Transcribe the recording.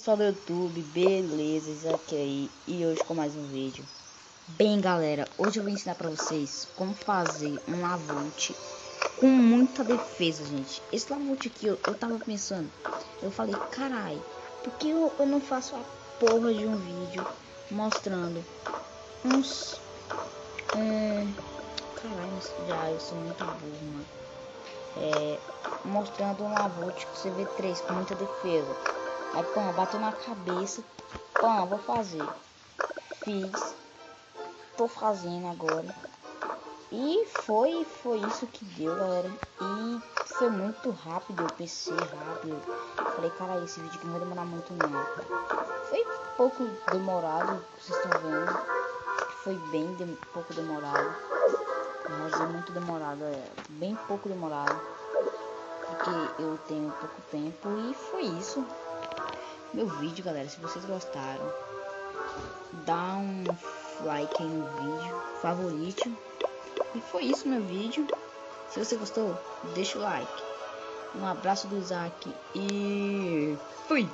pessoal do YouTube, beleza, Isaac aí, e hoje com mais um vídeo. Bem galera, hoje eu vou ensinar pra vocês como fazer um lavute com muita defesa, gente. Esse lavute aqui, eu tava pensando, eu falei, carai, por que eu não faço a porra de um vídeo mostrando uns... Caralho, já eu sou muito burro, mano. Mostrando um lavute com CV3 com muita defesa. Aí, pã, bateu na cabeça. Pã, vou fazer. Fiz. Tô fazendo agora. E foi isso que deu, galera. E foi muito rápido. Eu pensei rápido. Falei, cara, esse vídeo aqui não vai demorar muito não. Foi pouco demorado, vocês estão vendo. Foi bem pouco demorado. Mas é muito demorado, bem pouco demorado. Porque eu tenho pouco tempo. E foi isso. Meu vídeo, galera, se vocês gostaram, dá um like aí no vídeo, favorite. E foi isso meu vídeo. Se você gostou, deixa o like. Um abraço do Isaac e fui!